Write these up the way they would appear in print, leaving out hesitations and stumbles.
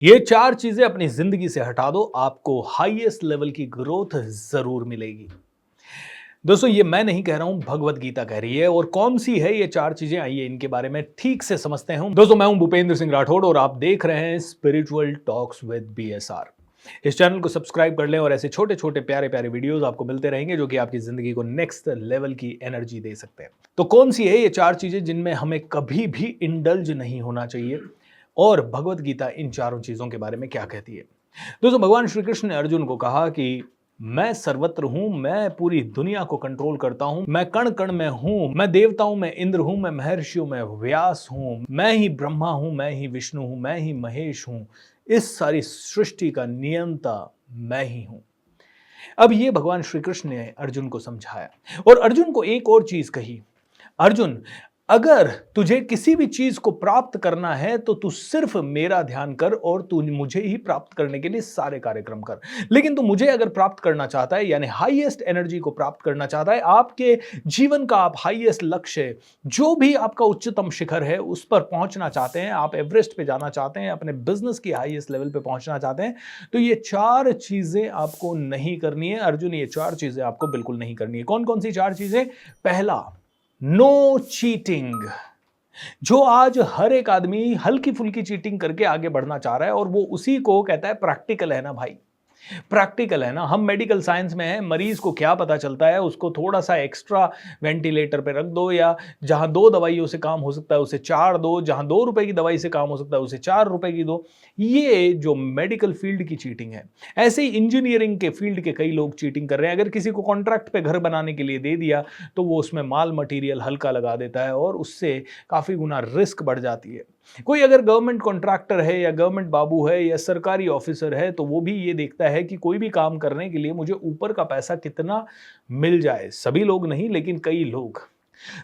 ये चार चीजें अपनी जिंदगी से हटा दो, आपको हाईएस्ट लेवल की ग्रोथ जरूर मिलेगी। दोस्तों, ये मैं नहीं कह रहा हूं, भगवत गीता कह रही है। और कौन सी है ये चार चीजें, आइए इनके बारे में ठीक से समझते हैं। दोस्तों, मैं हूं भूपेंद्र सिंह राठौड़ और आप देख रहे हैं स्पिरिचुअल टॉक्स विद बीएसआर। इस चैनल को सब्सक्राइब कर लें और ऐसे छोटे छोटे प्यारे प्यारे वीडियोस आपको मिलते रहेंगे जो कि आपकी जिंदगी को नेक्स्ट लेवल की एनर्जी दे सकते हैं। तो कौन सी है ये चार चीजें जिनमें हमें कभी भी इंडल्ज नहीं होना चाहिए, और भगवत गीता इन चारों चीजों के बारे में क्या कहती है। दोस्तों, भगवान श्री कृष्ण ने अर्जुन को कहा कि मैं सर्वत्र हूं, मैं पूरी दुनिया को कंट्रोल करता हूं, मैं कण कण में हूं, मैं देवताओं में इंद्र हूं, मैं महर्षियों में व्यास हूं, मैं ही ब्रह्मा हूं, मैं ही विष्णु हूं, मैं ही महेश हूं, इस सारी सृष्टि का नियंता मैं ही हूं। अब ये भगवान श्री कृष्ण ने अर्जुन को समझाया और अर्जुन को एक और चीज कही। अर्जुन, अगर तुझे किसी भी चीज को प्राप्त करना है तो तू सिर्फ मेरा ध्यान कर और तू मुझे ही प्राप्त करने के लिए सारे कार्यक्रम कर। लेकिन तू मुझे अगर प्राप्त करना चाहता है, यानी हाईएस्ट एनर्जी को प्राप्त करना चाहता है, आपके जीवन का आप हाईएस्ट लक्ष्य, जो भी आपका उच्चतम शिखर है उस पर पहुंचना चाहते हैं, आप एवरेस्ट पे जाना चाहते हैं, अपने बिजनेस की हाईएस्ट लेवल पे पहुंचना चाहते हैं, तो ये चार चीजें आपको नहीं करनी है। अर्जुन, ये चार चीजें आपको बिल्कुल नहीं करनी है। कौन कौन सी चार चीजें? पहला, नो चीटिंग। जो आज हर एक आदमी हल्की फुल्की चीटिंग करके आगे बढ़ना चाह रहा है और वो उसी को कहता है प्रैक्टिकल है ना भाई। प्रैक्टिकल है ना, हम मेडिकल साइंस में हैं, मरीज को क्या पता चलता है, उसको थोड़ा सा एक्स्ट्रा वेंटिलेटर पे रख दो, या जहां 2 दवाइयों से काम हो सकता है उसे 4 दो, जहां 2 रुपए की दवाई से काम हो सकता है उसे 4 रुपए की दो। ये जो मेडिकल फील्ड की चीटिंग है। ऐसे ही इंजीनियरिंग के फील्ड के कई लोग चीटिंग कर रहे हैं। अगर किसी को कॉन्ट्रैक्ट पे घर बनाने के लिए दे दिया तो वो उसमें माल मटीरियल हल्का लगा देता है और उससे काफी गुना रिस्क बढ़ जाती है। कोई अगर गवर्नमेंट कॉन्ट्रैक्टर है या गवर्नमेंट बाबू है या सरकारी ऑफिसर है तो वो भी ये देखता है कि कोई भी काम करने के लिए मुझे ऊपर का पैसा कितना मिल जाए। सभी लोग नहीं, लेकिन कई लोग।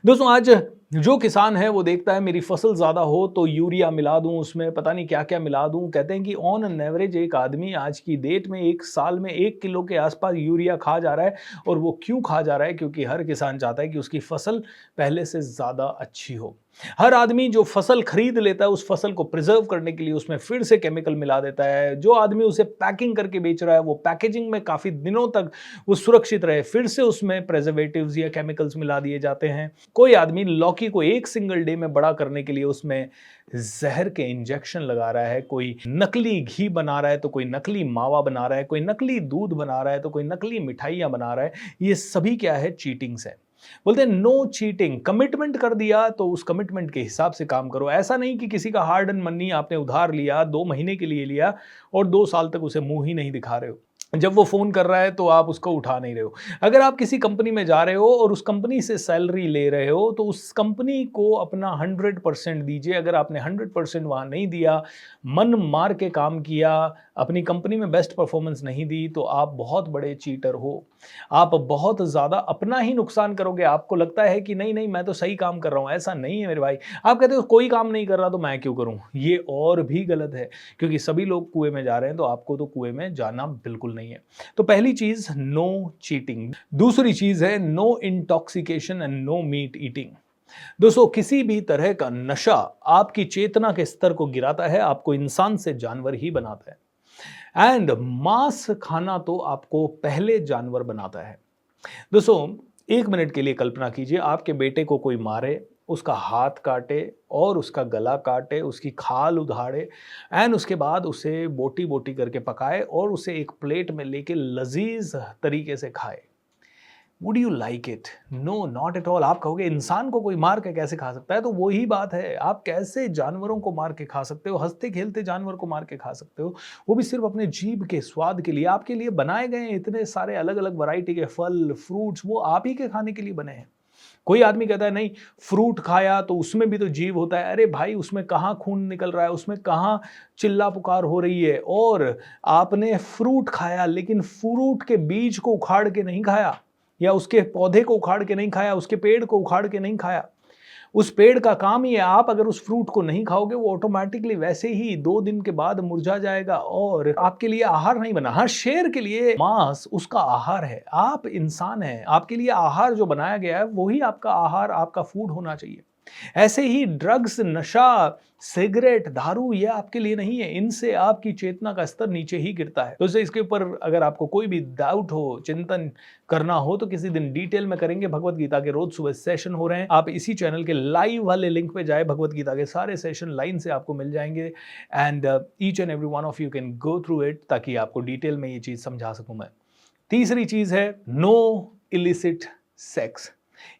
दोस्तों, आज जो किसान है वो देखता है मेरी फसल ज्यादा हो तो यूरिया मिला दूं, उसमें पता नहीं क्या क्या मिला दूं। कहते हैं कि ऑन एन एवरेज एक आदमी आज की डेट में एक साल में 1 किलो के आसपास यूरिया खा जा रहा है। और वो क्यों खा जा रहा है? क्योंकि हर किसान चाहता है कि उसकी फसल पहले से ज्यादा अच्छी हो। हर आदमी जो फसल खरीद लेता है उस फसल को प्रिजर्व करने के लिए उसमें फिर से केमिकल मिला देता है। जो आदमी उसे पैकिंग करके बेच रहा है वो पैकेजिंग में काफी दिनों तक वो सुरक्षित रहे, फिर से उसमें प्रेजर्वेटिव्स या केमिकल्स मिला दिए जाते हैं। कोई आदमी लौकी को एक सिंगल डे में बड़ा करने के लिए उसमें जहर के इंजेक्शन लगा रहा है, कोई नकली घी बना रहा है तो कोई नकली मावा बना रहा है, कोई नकली दूध बना रहा है तो कोई नकली मिठाइयां बना रहा है। ये सभी क्या है? चीटिंग्स है। बोलते हैं नो चीटिंग। कमिटमेंट कर दिया तो उस कमिटमेंट के हिसाब से काम करो। ऐसा नहीं कि किसी का हार्ड एंड मनी आपने उधार लिया, 2 महीने के लिए लिया और 2 साल तक उसे मुंह ही नहीं दिखा रहे हो। जब वो फोन कर रहा है तो आप उसको उठा नहीं रहे हो। अगर आप किसी कंपनी में जा रहे हो और उस कंपनी से सैलरी ले रहे हो तो उस कंपनी को अपना 100% दीजिए। अगर आपने 100% वहां नहीं दिया, मन मार के काम किया, अपनी कंपनी में बेस्ट परफॉर्मेंस नहीं दी, तो आप बहुत बड़े चीटर हो। आप बहुत ज्यादा अपना ही नुकसान करोगे। आपको लगता है कि नहीं नहीं मैं तो सही काम कर रहा हूं। ऐसा नहीं है मेरे भाई। आप कहते हो कोई काम नहीं कर रहा तो मैं क्यों करूं। ये और भी गलत है, क्योंकि सभी लोग कुएं में जा रहे हैं तो आपको तो कुएं में जाना बिल्कुल नहीं है। तो पहली चीज, नो चीटिंग। दूसरी चीज है no intoxication and no meat eating. दोस्तों, किसी भी तरह का नशा आपकी चेतना के स्तर को गिराता है, आपको इंसान से जानवर ही बनाता है। एंड मांस खाना तो आपको पहले जानवर बनाता है। दोस्तों, 1 मिनट के लिए कल्पना कीजिए, आपके बेटे को कोई मारे, उसका हाथ काटे और उसका गला काटे, उसकी खाल उधाड़े, एंड उसके बाद उसे बोटी बोटी करके पकाए और उसे एक प्लेट में लेके लजीज तरीके से खाए। Would you like it? No, not at all. आप कहोगे इंसान को कोई मार के कैसे खा सकता है? तो वही बात है, आप कैसे जानवरों को मार के खा सकते हो? हंसते खेलते जानवर को मार के खा सकते हो, वो भी सिर्फ अपने जीभ के स्वाद के लिए। आपके लिए बनाए गए इतने सारे अलग अलग वैरायटी के फल फ्रूट्स, वो आप ही के खाने के लिए बने हैं। कोई आदमी कहता है नहीं, फ्रूट खाया तो उसमें भी तो जीव होता है। अरे भाई, उसमें कहाँ खून निकल रहा है, उसमें कहाँ चिल्ला पुकार हो रही है। और आपने फ्रूट खाया लेकिन फ्रूट के बीज को उखाड़ के नहीं खाया, या उसके पौधे को उखाड़ के नहीं खाया, उसके पेड़ को उखाड़ के नहीं खाया। उस पेड़ का काम ही है, आप अगर उस फ्रूट को नहीं खाओगे वो ऑटोमेटिकली वैसे ही 2 दिन के बाद मुरझा जाएगा और आपके लिए आहार नहीं बना। हाँ, शेर के लिए मांस उसका आहार है, आप इंसान हैं, आपके लिए आहार जो बनाया गया है वही आपका आहार, आपका फूड होना चाहिए। ऐसे ही ड्रग्स, नशा, सिगरेट, दारू ये आपके लिए नहीं है। इनसे आपकी चेतना का स्तर नीचे ही गिरता है। तो इसके ऊपर अगर आपको कोई भी डाउट हो, चिंतन करना हो तो किसी दिन डिटेल में करेंगे। भगवत गीता के रोज सुबह सेशन हो रहे हैं। आप इसी चैनल के लाइव वाले लिंक पे जाए, भगवत गीता के सारे सेशन लाइन से आपको मिल जाएंगे and each and every one of you can go through it, ताकि आपको डिटेल में ये चीज समझा सकूं मैं। तीसरी चीज है नो इलिसिट सेक्स,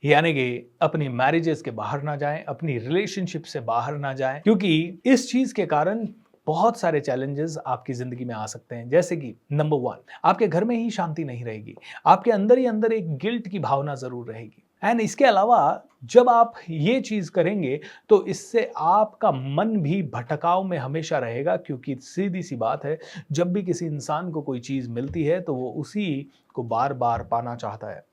यानी कि अपनी मैरिजेस के बाहर ना जाएं, अपनी रिलेशनशिप से बाहर ना जाएं, क्योंकि इस चीज के कारण बहुत सारे चैलेंजेस आपकी जिंदगी में आ सकते हैं। जैसे कि नंबर 1, आपके घर में ही शांति नहीं रहेगी, आपके अंदर ही अंदर एक गिल्ट की भावना जरूर रहेगी। एंड इसके अलावा जब आप ये चीज करेंगे तो इससे आपका मन भी भटकाव में हमेशा रहेगा, क्योंकि सीधी सी बात है, जब भी किसी इंसान को कोई चीज मिलती है तो वो उसी को बार बार पाना चाहता है।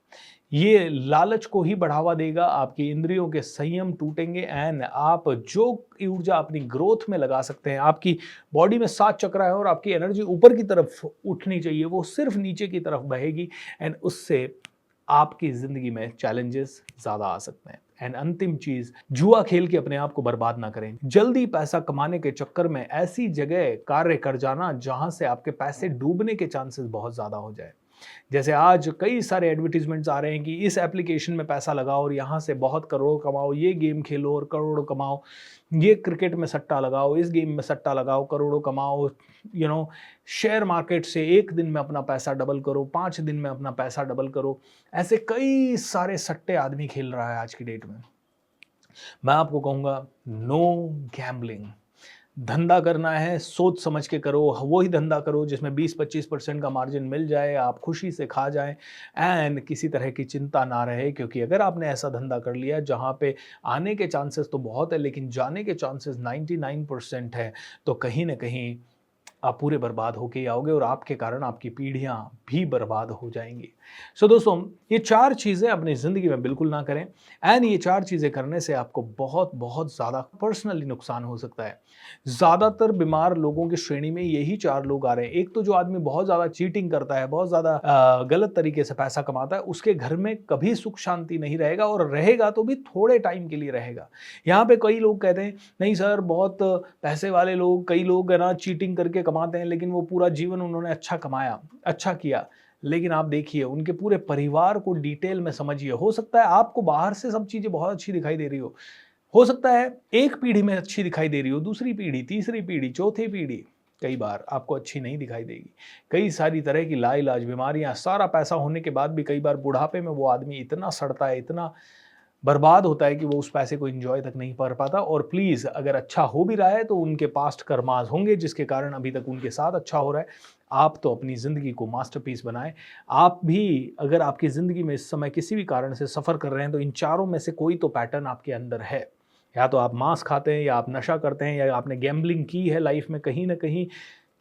ये लालच को ही बढ़ावा देगा, आपकी इंद्रियों के संयम टूटेंगे एंड आप जो ऊर्जा अपनी ग्रोथ में लगा सकते हैं, आपकी बॉडी में 7 चक्र है और आपकी एनर्जी ऊपर की तरफ उठनी चाहिए, वो सिर्फ नीचे की तरफ बहेगी एंड उससे आपकी जिंदगी में चैलेंजेस ज्यादा आ सकते हैं। एंड अंतिम चीज, जुआ खेल के अपने आप को बर्बाद ना करें। जल्दी पैसा कमाने के चक्कर में ऐसी जगह कार्य कर जाना जहां से आपके पैसे डूबने के चांसेस बहुत ज्यादा हो जाए। जैसे आज कई सारे एडवर्टीजमेंट्स आ रहे हैं कि इस एप्लीकेशन में पैसा लगाओ और यहाँ से बहुत करोड़ कमाओ, ये गेम खेलो और करोड़ों कमाओ, ये क्रिकेट में सट्टा लगाओ, इस गेम में सट्टा लगाओ, करोड़ों कमाओ, शेयर मार्केट से एक दिन में अपना पैसा डबल करो, 5 दिन में अपना पैसा डबल करो। ऐसे कई सारे सट्टे आदमी खेल रहा है आज की डेट में। मैं आपको कहूँगा नो गैम्बलिंग। धंधा करना है सोच समझ के करो, वही धंधा करो जिसमें 20-25% का मार्जिन मिल जाए, आप खुशी से खा जाएं एंड किसी तरह की चिंता ना रहे। क्योंकि अगर आपने ऐसा धंधा कर लिया जहां पे आने के चांसेस तो बहुत है लेकिन जाने के चांसेस 99% है, तो कहीं ना कहीं आप पूरे बर्बाद होके ही आओगे और आपके कारण आपकी पीढ़ियां भी बर्बाद हो जाएंगी। सो दोस्तों, ये 4 चीज़ें अपनी ज़िंदगी में बिल्कुल ना करें एंड ये 4 चीज़ें करने से आपको बहुत बहुत ज़्यादा पर्सनली नुकसान हो सकता है। ज़्यादातर बीमार लोगों की श्रेणी में यही 4 लोग आ रहे हैं। एक तो जो आदमी बहुत ज़्यादा चीटिंग करता है, बहुत ज़्यादा गलत तरीके से पैसा कमाता है, उसके घर में कभी सुख शांति नहीं रहेगा और रहेगा तो भी थोड़े टाइम के लिए रहेगा। यहाँ पे कई लोग कहते हैं नहीं सर, बहुत पैसे वाले लोग, कई लोग है ना चीटिंग करके कमाते हैं लेकिन वो पूरा जीवन उन्होंने अच्छा कमाया, अच्छा किया। लेकिन आप देखिए उनके पूरे परिवार को डिटेल में समझिए। हो सकता है आपको बाहर से सब चीजें बहुत अच्छी दिखाई दे रही हो सकता है एक पीढ़ी में अच्छी दिखाई दे रही हो, दूसरी पीढ़ी, तीसरी पीढ़ी, चौथी पीढ़ी कई बार आपको अच्छी नहीं दिखाई देगी। कई सारी तरह की लाइलाज बीमारियां, सारा पैसा होने के बाद भी कई बार बुढ़ापे में वो आदमी इतना सड़ता है, इतना बर्बाद होता है कि वो उस पैसे को एंजॉय तक नहीं कर पाता। और प्लीज़ अगर अच्छा हो भी रहा है तो उनके पास्ट कर्माज होंगे जिसके कारण अभी तक उनके साथ अच्छा हो रहा है। आप तो अपनी ज़िंदगी को मास्टरपीस बनाएं। आप भी अगर आपकी ज़िंदगी में इस समय किसी भी कारण से सफ़र कर रहे हैं तो इन चारों में से कोई तो पैटर्न आपके अंदर है। या तो आप मांस खाते हैं, या आप नशा करते हैं, या आपने गैम्बलिंग की है लाइफ में कहीं ना कहीं,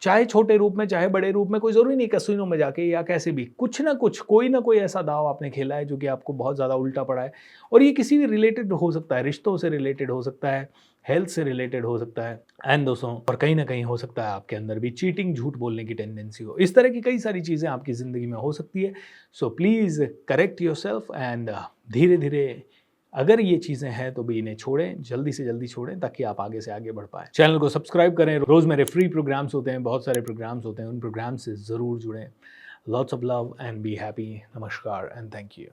चाहे छोटे रूप में चाहे बड़े रूप में, कोई ज़रूरी नहीं कैसीनो में जाके या कैसे भी, कुछ ना कुछ कोई ना कोई ऐसा दाव आपने खेला है जो कि आपको बहुत ज़्यादा उल्टा पड़ा है। और ये किसी भी रिलेटेड हो सकता है, रिश्तों से रिलेटेड हो सकता है, हेल्थ से रिलेटेड हो सकता है एंड दोस्तों, और कहीं ना कहीं हो सकता है आपके अंदर भी चीटिंग, झूठ बोलने की टेंडेंसी हो। इस तरह की कई सारी चीज़ें आपकी ज़िंदगी में हो सकती है। So please correct your self and धीरे धीरे अगर ये चीज़ें हैं तो भी इन्हें छोड़ें, जल्दी से जल्दी छोड़ें ताकि आप आगे से आगे बढ़ पाएं। चैनल को सब्सक्राइब करें। रोज़ मेरे फ्री प्रोग्राम्स होते हैं, बहुत सारे प्रोग्राम्स होते हैं, उन प्रोग्राम से ज़रूर जुड़ें। Lots of love and be happy. नमस्कार एंड थैंक यू।